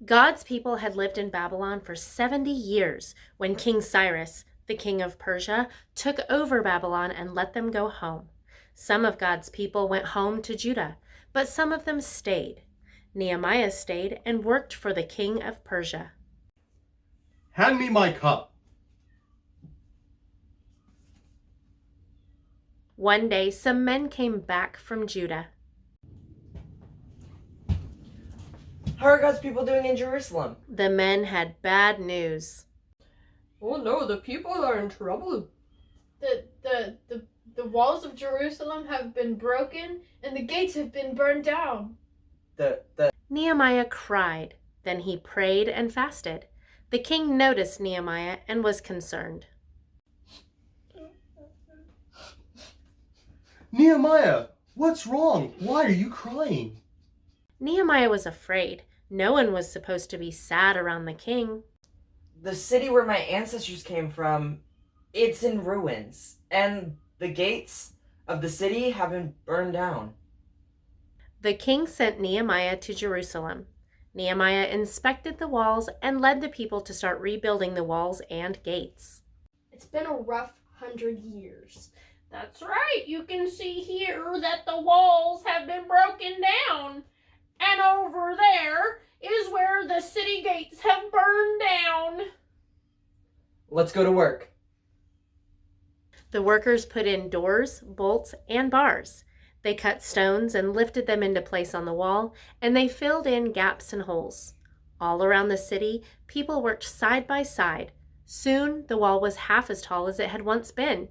God's people had lived in Babylon for 70 years when King Cyrus, the king of Persia, took over Babylon and let them go home. Some of God's people went home to Judah, but some of them stayed. Nehemiah stayed and worked for the king of Persia. Hand me my cup. One day, some men came back from Judah. How are God's people doing in Jerusalem? The men had bad news. Oh no, the people are in trouble. The walls of Jerusalem have been broken and the gates have been burned down. Nehemiah cried. Then he prayed and fasted. The king noticed Nehemiah and was concerned. Nehemiah, what's wrong? Why are you crying? Nehemiah was afraid. No one was supposed to be sad around the king. The city where my ancestors came from, it's in ruins, and the gates of the city have been burned down. The king sent Nehemiah to Jerusalem. Nehemiah inspected the walls and led the people to start rebuilding the walls and gates. It's been a rough 100 years. That's right. You can see here that the walls have been broken down. And over there is where the city gates have burned down. Let's go to work. The workers put in doors, bolts, and bars. They cut stones and lifted them into place on the wall, and they filled in gaps and holes. All around the city, people worked side by side. Soon, the wall was half as tall as it had once been.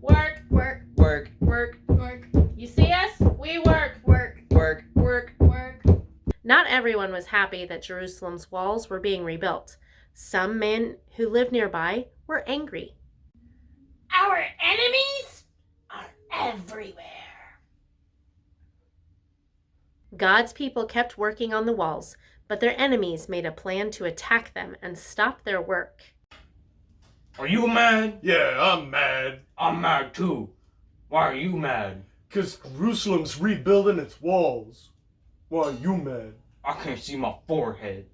Work, work, Work, work, Work, You see us? We work, work, work. work. work. Not everyone was happy that Jerusalem's walls were being rebuilt. Some men who lived nearby were angry. Our enemies are everywhere. God's people kept working on the walls, but their enemies made a plan to attack them and stop their work. Are you mad? Yeah, I'm mad. I'm mad too. Why are you mad? 'Cause Jerusalem's rebuilding its walls. Why are you mad? I can't see my forehead.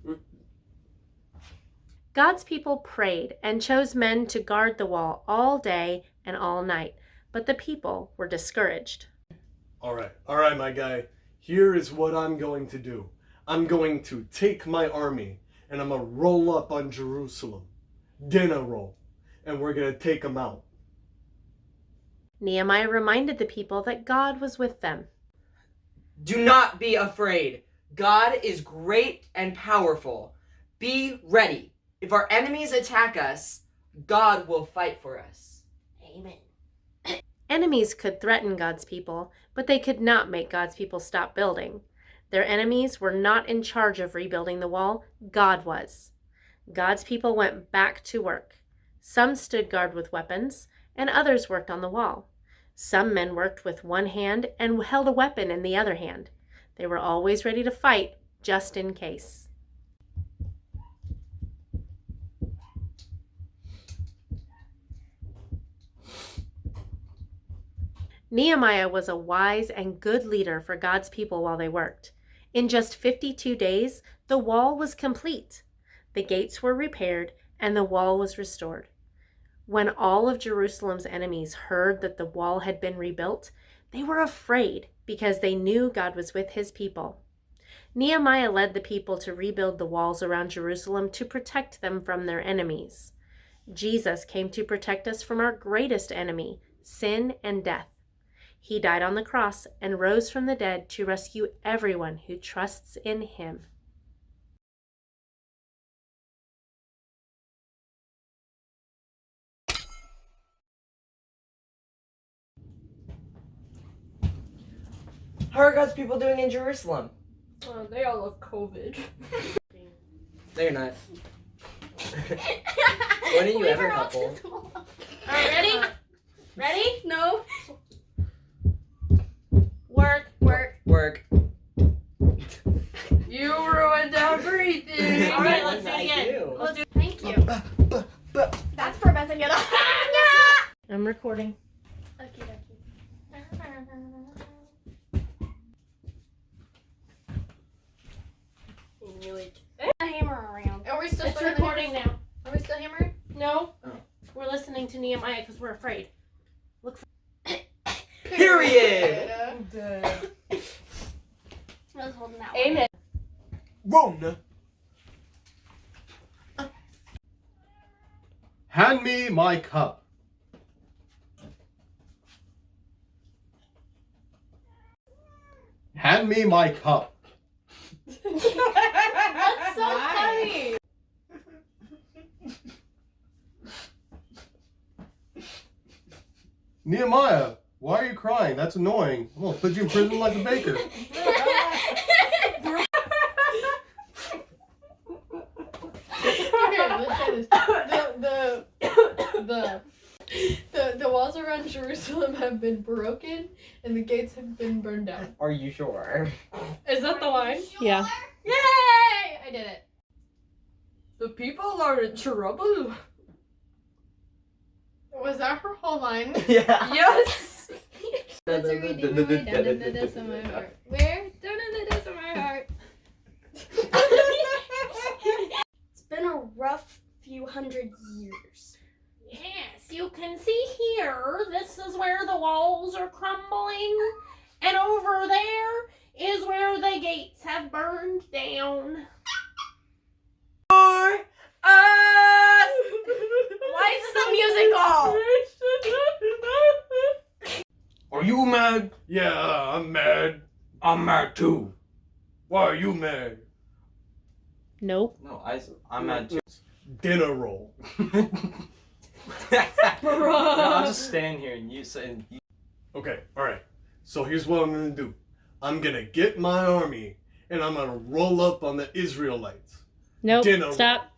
God's people prayed and chose men to guard the wall all day and all night, but the people were discouraged. All right, my guy. Here is what I'm going to do. I'm going to take my army and I'm going to roll up on Jerusalem. Dinner roll. And we're going to take them out. Nehemiah reminded the people that God was with them. Do not be afraid. God is great and powerful. Be ready. If our enemies attack us, God will fight for us. Amen. Enemies could threaten God's people, but they could not make God's people stop building. Their enemies were not in charge of rebuilding the wall. God was. God's people went back to work. Some stood guard with weapons, and others worked on the wall. Some men worked with one hand and held a weapon in the other hand. They were always ready to fight, just in case. Nehemiah was a wise and good leader for God's people while they worked. In just 52 days, the wall was complete. The gates were repaired and the wall was restored. When all of Jerusalem's enemies heard that the wall had been rebuilt, they were afraid because they knew God was with his people. Nehemiah led the people to rebuild the walls around Jerusalem to protect them from their enemies. Jesus came to protect us from our greatest enemy, sin and death. He died on the cross and rose from the dead to rescue everyone who trusts in him. How are God's people doing in Jerusalem? They all have COVID. No, you're not. When are you ever helpful? All right, ready? Ready? No. Work, work. Work. You ruined everything. All right, let's do it I again. do. Let's do it. Thank you. That's for messing it up. I'm recording. Okay. knew it. Hammer around. Are we still It's starting the recording now. Are we still hammering? No. Oh. We're listening to Nehemiah because we're afraid. Period. I was holding that one. Amen. Rona. Hand me my cup. Hand me my cup. That's so funny. Nehemiah, why are you crying? That's annoying. I'm gonna put you in prison like a baker. Okay, let's say this. The walls around Jerusalem have been broken and the gates have been burned down. Are you sure? Is that the line? Yeah. Yay! I did it. The people are in trouble. Was that her whole line? Yeah. Yes! What's a reading in my down in the depths of my heart? Where? Down in the depths of my heart. It's been a rough few hundred years. Yes, you can see here, this is where the walls are crumbling. And over there is where the gates have burned down. For us! Why is the music off? Are you mad? Yeah, I'm mad. I'm mad too. Why are you mad? Nope. No, I'm mad too. Dinner roll. No, I'll just stand here and you say. Okay, alright. So here's what I'm gonna do. I'm gonna get my army and I'm gonna roll up on the Israelites. Nope. Dinner. Stop.